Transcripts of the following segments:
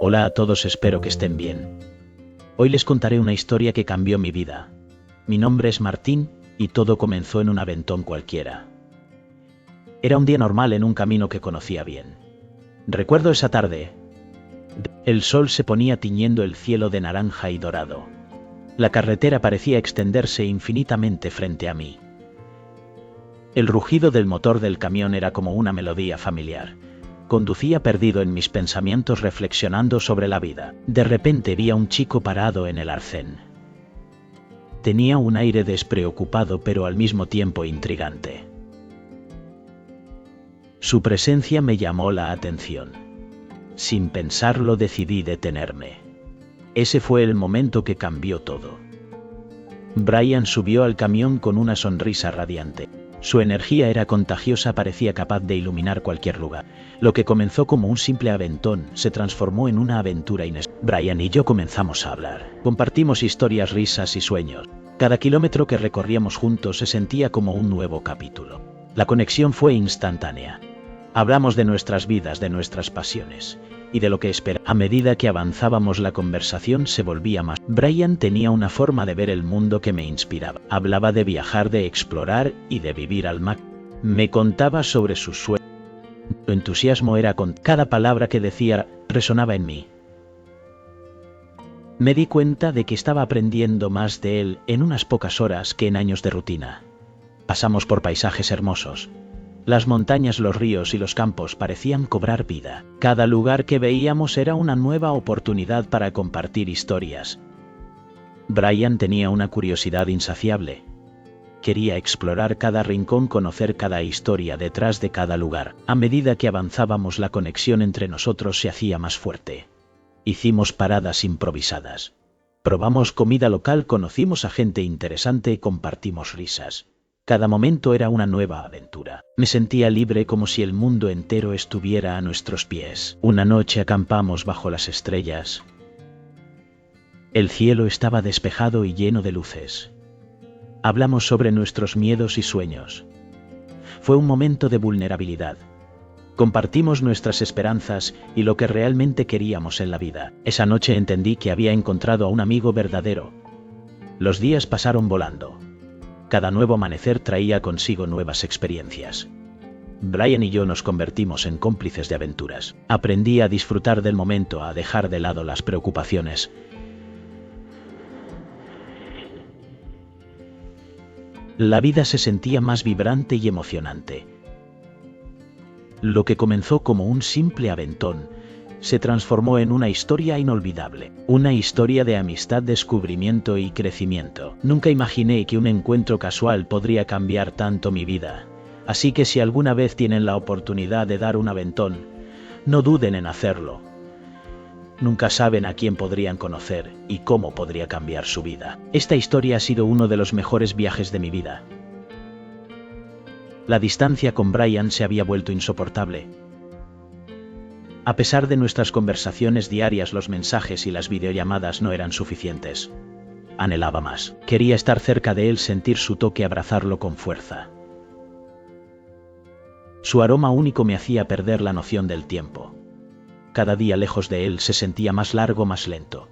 Hola a todos, espero que estén bien. Hoy les contaré una historia que cambió mi vida. Mi nombre es Martín y todo comenzó en un aventón cualquiera. Era un día normal en un camino que conocía bien. Recuerdo esa tarde. El sol se ponía tiñendo el cielo de naranja y dorado. La carretera parecía extenderse infinitamente frente a mí. El rugido del motor del camión era como una melodía familiar. Conducía perdido en mis pensamientos reflexionando sobre la vida. De repente vi a un chico parado en el arcén. Tenía un aire despreocupado pero al mismo tiempo intrigante. Su presencia me llamó la atención. Sin pensarlo decidí detenerme. Ese fue el momento que cambió todo. Brian subió al camión con una sonrisa radiante. Su energía era contagiosa, parecía capaz de iluminar cualquier lugar. Lo que comenzó como un simple aventón se transformó en una aventura inesperada. Brian y yo comenzamos a hablar. Compartimos historias, risas y sueños. Cada kilómetro que recorríamos juntos se sentía como un nuevo capítulo. La conexión fue instantánea. Hablamos de nuestras vidas, de nuestras pasiones y de lo que esperaba. A medida que avanzábamos la conversación se volvía más. Brian tenía una forma de ver el mundo que me inspiraba. Hablaba de viajar, de explorar y de vivir al máximo. Me contaba sobre sus sueños. Su entusiasmo era con cada palabra que decía resonaba en mí. Me di cuenta de que estaba aprendiendo más de él en unas pocas horas que en años de rutina. Pasamos por paisajes hermosos. Las montañas, los ríos y los campos parecían cobrar vida. Cada lugar que veíamos era una nueva oportunidad para compartir historias. Brian tenía una curiosidad insaciable. Quería explorar cada rincón, conocer cada historia detrás de cada lugar. A medida que avanzábamos, la conexión entre nosotros se hacía más fuerte. Hicimos paradas improvisadas. Probamos comida local, conocimos a gente interesante y compartimos risas. Cada momento era una nueva aventura. Me sentía libre, como si el mundo entero estuviera a nuestros pies. Una noche acampamos bajo las estrellas. El cielo estaba despejado y lleno de luces. Hablamos sobre nuestros miedos y sueños. Fue un momento de vulnerabilidad. Compartimos nuestras esperanzas y lo que realmente queríamos en la vida. Esa noche entendí que había encontrado a un amigo verdadero. Los días pasaron volando. Cada nuevo amanecer traía consigo nuevas experiencias. Brian y yo nos convertimos en cómplices de aventuras. Aprendí a disfrutar del momento, a dejar de lado las preocupaciones. La vida se sentía más vibrante y emocionante. Lo que comenzó como un simple aventón se transformó en una historia inolvidable. Una historia de amistad, descubrimiento y crecimiento. Nunca imaginé que un encuentro casual podría cambiar tanto mi vida. Así que si alguna vez tienen la oportunidad de dar un aventón, no duden en hacerlo. Nunca saben a quién podrían conocer y cómo podría cambiar su vida. Esta historia ha sido uno de los mejores viajes de mi vida. La distancia con Brian se había vuelto insoportable. A pesar de nuestras conversaciones diarias, los mensajes y las videollamadas no eran suficientes. Anhelaba más. Quería estar cerca de él, sentir su toque, abrazarlo con fuerza. Su aroma único me hacía perder la noción del tiempo. Cada día lejos de él se sentía más largo, más lento.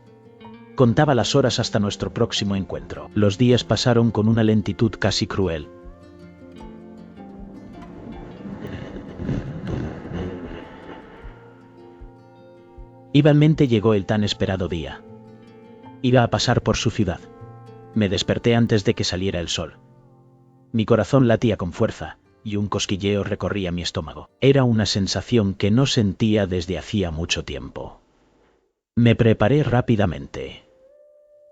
Contaba las horas hasta nuestro próximo encuentro. Los días pasaron con una lentitud casi cruel. Igualmente llegó el tan esperado día. Iba a pasar por su ciudad. Me desperté antes de que saliera el sol. Mi corazón latía con fuerza y un cosquilleo recorría mi estómago. Era una sensación que no sentía desde hacía mucho tiempo. Me preparé rápidamente.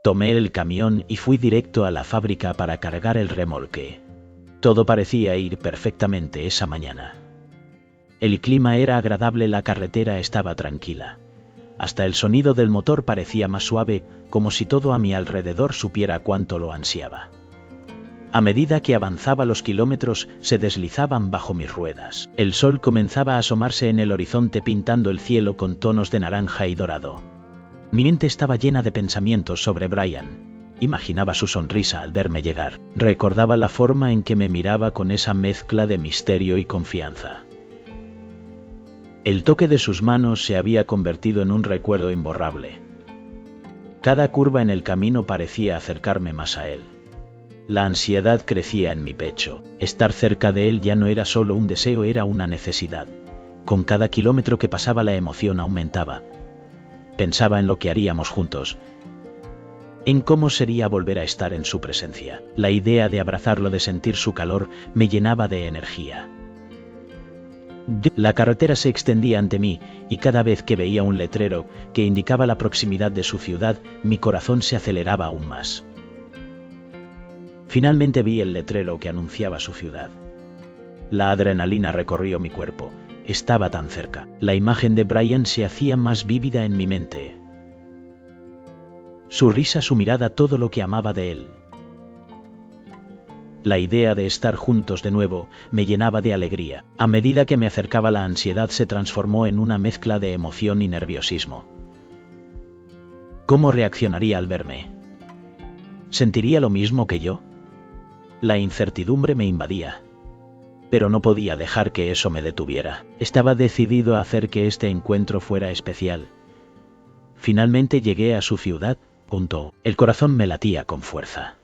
Tomé el camión y fui directo a la fábrica para cargar el remolque. Todo parecía ir perfectamente esa mañana. El clima era agradable, la carretera estaba tranquila. Hasta el sonido del motor parecía más suave, como si todo a mi alrededor supiera cuánto lo ansiaba. A medida que avanzaba, los kilómetros se deslizaban bajo mis ruedas. El sol comenzaba a asomarse en el horizonte, pintando el cielo con tonos de naranja y dorado. Mi mente estaba llena de pensamientos sobre Brian. Imaginaba su sonrisa al verme llegar. Recordaba la forma en que me miraba con esa mezcla de misterio y confianza. El toque de sus manos se había convertido en un recuerdo imborrable. Cada curva en el camino parecía acercarme más a él. La ansiedad crecía en mi pecho. Estar cerca de él ya no era solo un deseo, era una necesidad. Con cada kilómetro que pasaba la emoción aumentaba. Pensaba en lo que haríamos juntos, en cómo sería volver a estar en su presencia. La idea de abrazarlo, de sentir su calor, me llenaba de energía. La carretera se extendía ante mí, y cada vez que veía un letrero que indicaba la proximidad de su ciudad, mi corazón se aceleraba aún más. Finalmente vi el letrero que anunciaba su ciudad. La adrenalina recorrió mi cuerpo. Estaba tan cerca. La imagen de Brian se hacía más vívida en mi mente. Su risa, su mirada, todo lo que amaba de él. La idea de estar juntos de nuevo me llenaba de alegría. A medida que me acercaba, la ansiedad se transformó en una mezcla de emoción y nerviosismo. ¿Cómo reaccionaría al verme? ¿Sentiría lo mismo que yo? La incertidumbre me invadía. Pero no podía dejar que eso me detuviera. Estaba decidido a hacer que este encuentro fuera especial. Finalmente llegué a su ciudad. El corazón me latía con fuerza.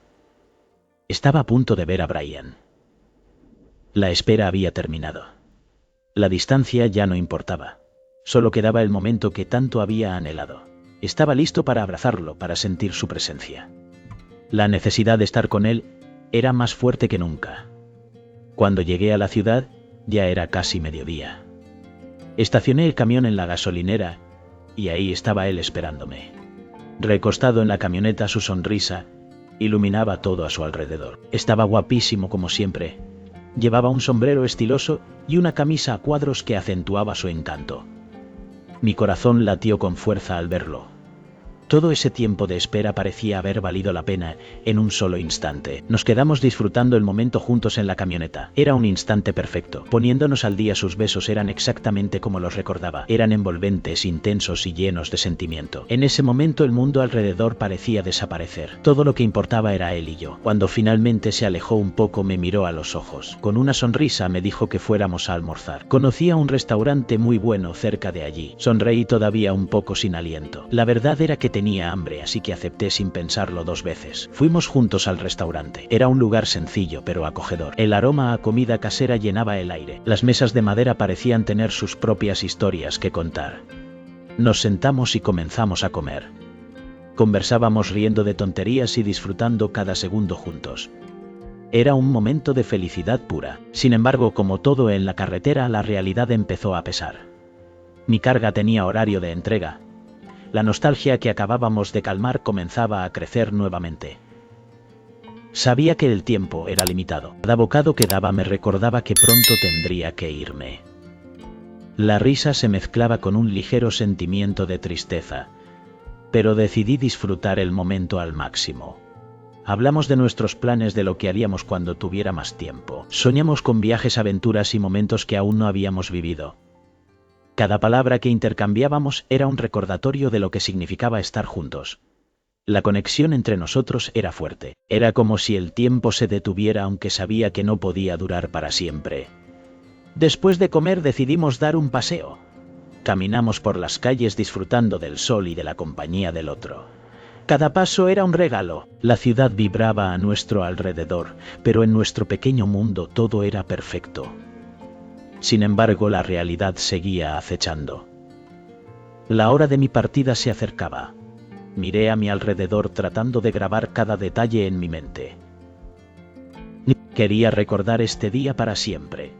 Estaba a punto de ver a Brian. La espera había terminado. La distancia ya no importaba. Solo quedaba el momento que tanto había anhelado. Estaba listo para abrazarlo, para sentir su presencia. La necesidad de estar con él era más fuerte que nunca. Cuando llegué a la ciudad, ya era casi mediodía. Estacioné el camión en la gasolinera, y ahí estaba él esperándome. Recostado en la camioneta, su sonrisa iluminaba todo a su alrededor. Estaba guapísimo como siempre. Llevaba un sombrero estiloso y una camisa a cuadros que acentuaba su encanto. Mi corazón latió con fuerza al verlo. Todo ese tiempo de espera parecía haber valido la pena en un solo instante. Nos quedamos disfrutando el momento juntos en la camioneta. Era un instante perfecto. Poniéndonos al día, sus besos eran exactamente como los recordaba. Eran envolventes, intensos y llenos de sentimiento. En ese momento el mundo alrededor parecía desaparecer. Todo lo que importaba era él y yo. Cuando finalmente se alejó un poco, me miró a los ojos. Con una sonrisa me dijo que fuéramos a almorzar. Conocía un restaurante muy bueno cerca de allí. Sonreí todavía un poco sin aliento. La verdad era que tenía hambre, así que acepté sin pensarlo dos veces. Fuimos juntos al restaurante. Era un lugar sencillo pero acogedor. El aroma a comida casera llenaba el aire. Las mesas de madera parecían tener sus propias historias que contar. Nos sentamos y comenzamos a comer. Conversábamos riendo de tonterías y disfrutando cada segundo juntos. Era un momento de felicidad pura. Sin embargo, como todo en la carretera, la realidad empezó a pesar. Mi carga tenía horario de entrega. La nostalgia que acabábamos de calmar comenzaba a crecer nuevamente. Sabía que el tiempo era limitado. Cada bocado que daba me recordaba que pronto tendría que irme. La risa se mezclaba con un ligero sentimiento de tristeza, pero decidí disfrutar el momento al máximo. Hablamos de nuestros planes, de lo que haríamos cuando tuviera más tiempo. Soñamos con viajes, aventuras y momentos que aún no habíamos vivido. Cada palabra que intercambiábamos era un recordatorio de lo que significaba estar juntos. La conexión entre nosotros era fuerte. Era como si el tiempo se detuviera, aunque sabía que no podía durar para siempre. Después de comer decidimos dar un paseo. Caminamos por las calles disfrutando del sol y de la compañía del otro. Cada paso era un regalo. La ciudad vibraba a nuestro alrededor, pero en nuestro pequeño mundo todo era perfecto. Sin embargo, la realidad seguía acechando. La hora de mi partida se acercaba. Miré a mi alrededor tratando de grabar cada detalle en mi mente. Quería recordar este día para siempre.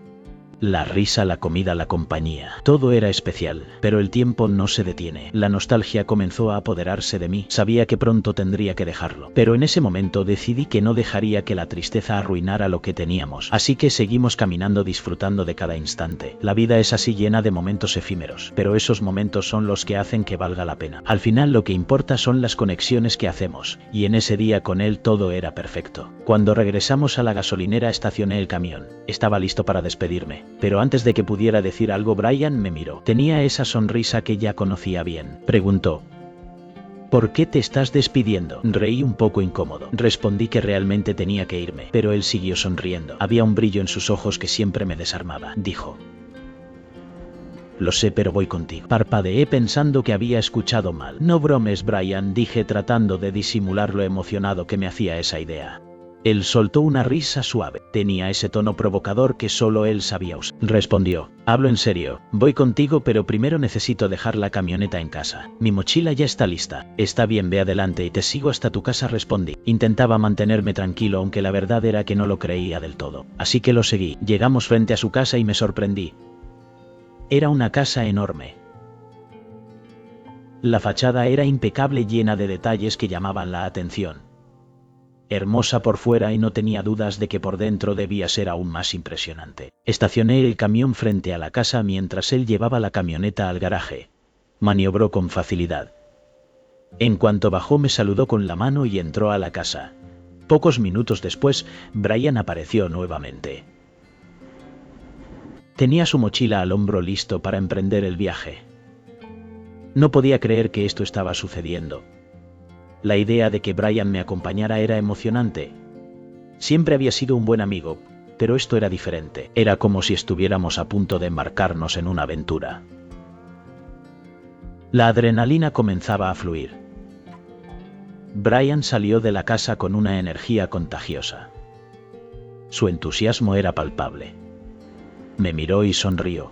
La risa, la comida, la compañía. Todo era especial, pero el tiempo no se detiene. La nostalgia comenzó a apoderarse de mí. Sabía que pronto tendría que dejarlo. Pero en ese momento decidí que no dejaría que la tristeza arruinara lo que teníamos. Así que seguimos caminando, disfrutando de cada instante. La vida es así, llena de momentos efímeros. Pero esos momentos son los que hacen que valga la pena. Al final lo que importa son las conexiones que hacemos. Y en ese día con él todo era perfecto. Cuando regresamos a la gasolinera estacioné el camión. Estaba listo para despedirme. Pero antes de que pudiera decir algo, Brian me miró. Tenía esa sonrisa que ya conocía bien. Preguntó: ¿por qué te estás despidiendo? Reí un poco incómodo. Respondí que realmente tenía que irme, pero él siguió sonriendo. Había un brillo en sus ojos que siempre me desarmaba. Dijo: Lo sé, pero voy contigo. Parpadeé pensando que había escuchado mal. No bromes, Brian, dije tratando de disimular lo emocionado que me hacía esa idea. Él soltó una risa suave. Tenía ese tono provocador que solo él sabía usar. Respondió, hablo en serio, voy contigo, pero primero necesito dejar la camioneta en casa. Mi mochila ya está lista. Está bien, ve adelante y te sigo hasta tu casa, respondí. Intentaba mantenerme tranquilo, aunque la verdad era que no lo creía del todo. Así que lo seguí. Llegamos frente a su casa y me sorprendí. Era una casa enorme. La fachada era impecable, llena de detalles que llamaban la atención. Hermosa por fuera, y no tenía dudas de que por dentro debía ser aún más impresionante. Estacioné el camión frente a la casa mientras él llevaba la camioneta al garaje. Maniobró con facilidad. En cuanto bajó me saludó con la mano y entró a la casa. Pocos minutos después, Brian apareció nuevamente. Tenía su mochila al hombro, listo para emprender el viaje. No podía creer que esto estaba sucediendo. La idea de que Brian me acompañara era emocionante. Siempre había sido un buen amigo, pero esto era diferente. Era como si estuviéramos a punto de embarcarnos en una aventura. La adrenalina comenzaba a fluir. Brian salió de la casa con una energía contagiosa. Su entusiasmo era palpable. Me miró y sonrió.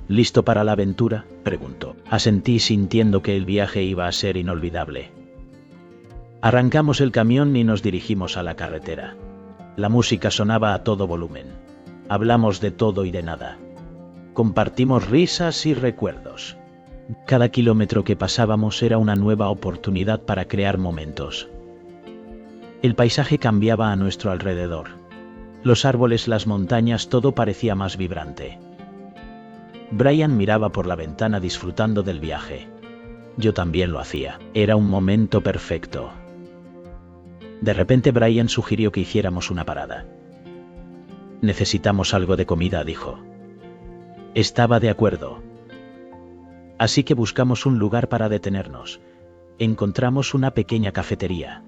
¿Listo para la aventura?, preguntó. Asentí, sintiendo que el viaje iba a ser inolvidable. Arrancamos el camión y nos dirigimos a la carretera. La música sonaba a todo volumen. Hablamos de todo y de nada. Compartimos risas y recuerdos. Cada kilómetro que pasábamos era una nueva oportunidad para crear momentos. El paisaje cambiaba a nuestro alrededor. Los árboles, las montañas, todo parecía más vibrante. Brian miraba por la ventana disfrutando del viaje. Yo también lo hacía. Era un momento perfecto. De repente Brian sugirió que hiciéramos una parada. Necesitamos algo de comida, dijo. Estaba de acuerdo. Así que buscamos un lugar para detenernos. Encontramos una pequeña cafetería.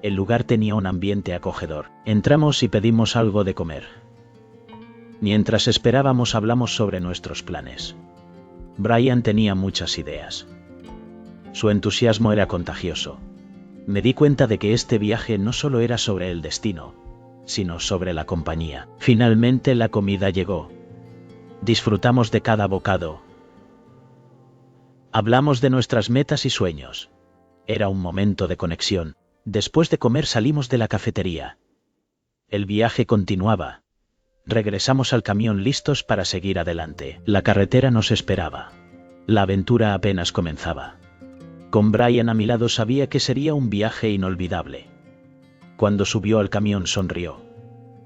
El lugar tenía un ambiente acogedor. Entramos y pedimos algo de comer. Mientras esperábamos hablamos sobre nuestros planes. Brian tenía muchas ideas. Su entusiasmo era contagioso. Me di cuenta de que este viaje no solo era sobre el destino, sino sobre la compañía. Finalmente la comida llegó. Disfrutamos de cada bocado. Hablamos de nuestras metas y sueños. Era un momento de conexión. Después de comer salimos de la cafetería. El viaje continuaba. Regresamos al camión listos para seguir adelante. La carretera nos esperaba. La aventura apenas comenzaba. Con Brian a mi lado sabía que sería un viaje inolvidable. Cuando subió al camión sonrió.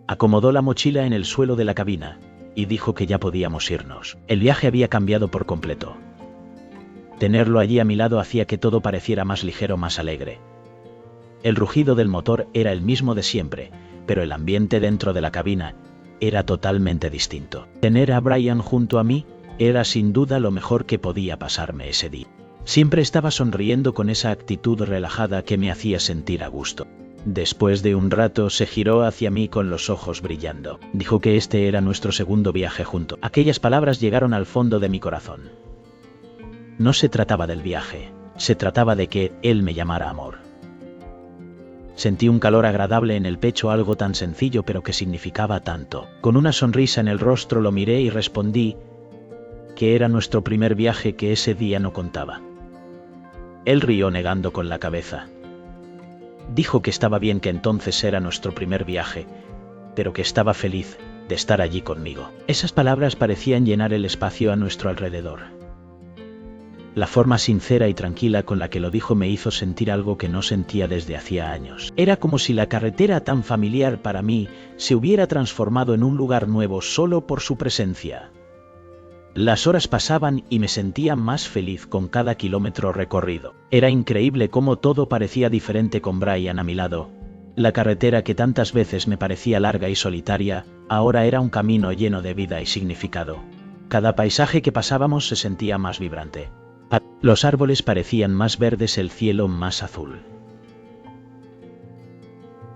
Acomodó la mochila en el suelo de la cabina y dijo que ya podíamos irnos. El viaje había cambiado por completo. Tenerlo allí a mi lado hacía que todo pareciera más ligero, más alegre. El rugido del motor era el mismo de siempre, pero el ambiente dentro de la cabina era totalmente distinto. Tener a Brian junto a mí era sin duda lo mejor que podía pasarme ese día. Siempre estaba sonriendo con esa actitud relajada que me hacía sentir a gusto. Después de un rato se giró hacia mí con los ojos brillando. Dijo que este era nuestro segundo viaje juntos. Aquellas palabras llegaron al fondo de mi corazón. No se trataba del viaje, se trataba de que él me llamara amor. Sentí un calor agradable en el pecho, algo tan sencillo pero que significaba tanto. Con una sonrisa en el rostro lo miré y respondí que era nuestro primer viaje, que ese día no contaba. Él rió negando con la cabeza. Dijo que estaba bien, que entonces era nuestro primer viaje, pero que estaba feliz de estar allí conmigo. Esas palabras parecían llenar el espacio a nuestro alrededor. La forma sincera y tranquila con la que lo dijo me hizo sentir algo que no sentía desde hacía años. Era como si la carretera tan familiar para mí se hubiera transformado en un lugar nuevo solo por su presencia. Las horas pasaban y me sentía más feliz con cada kilómetro recorrido. Era increíble cómo todo parecía diferente con Brian a mi lado. La carretera que tantas veces me parecía larga y solitaria, ahora era un camino lleno de vida y significado. Cada paisaje que pasábamos se sentía más vibrante. Los árboles parecían más verdes, el cielo más azul.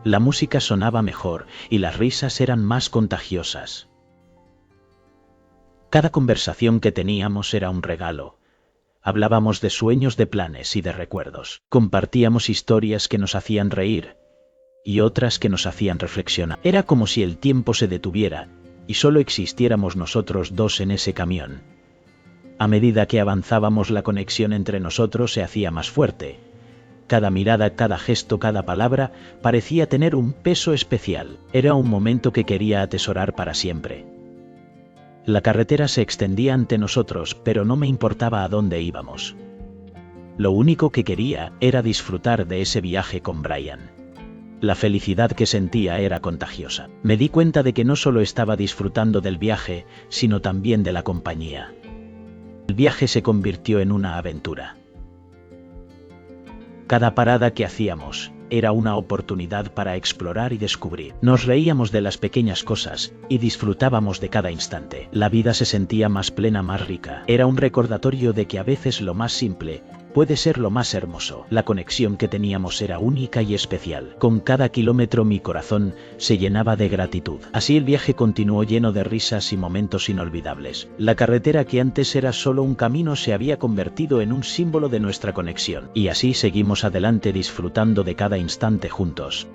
La música sonaba mejor y las risas eran más contagiosas. Cada conversación que teníamos era un regalo. Hablábamos de sueños, de planes y de recuerdos. Compartíamos historias que nos hacían reír y otras que nos hacían reflexionar. Era como si el tiempo se detuviera y solo existiéramos nosotros dos en ese camión. A medida que avanzábamos, la conexión entre nosotros se hacía más fuerte. Cada mirada, cada gesto, cada palabra parecía tener un peso especial. Era un momento que quería atesorar para siempre. La carretera se extendía ante nosotros, pero no me importaba a dónde íbamos. Lo único que quería era disfrutar de ese viaje con Brian. La felicidad que sentía era contagiosa. Me di cuenta de que no solo estaba disfrutando del viaje, sino también de la compañía. El viaje se convirtió en una aventura. Cada parada que hacíamos era una oportunidad para explorar y descubrir. Nos reíamos de las pequeñas cosas y disfrutábamos de cada instante. La vida se sentía más plena, más rica. Era un recordatorio de que a veces lo más simple puede ser lo más hermoso. La conexión que teníamos era única y especial. Con cada kilómetro mi corazón se llenaba de gratitud. Así el viaje continuó lleno de risas y momentos inolvidables. La carretera, que antes era solo un camino, se había convertido en un símbolo de nuestra conexión. Y así seguimos adelante, disfrutando de cada instante juntos.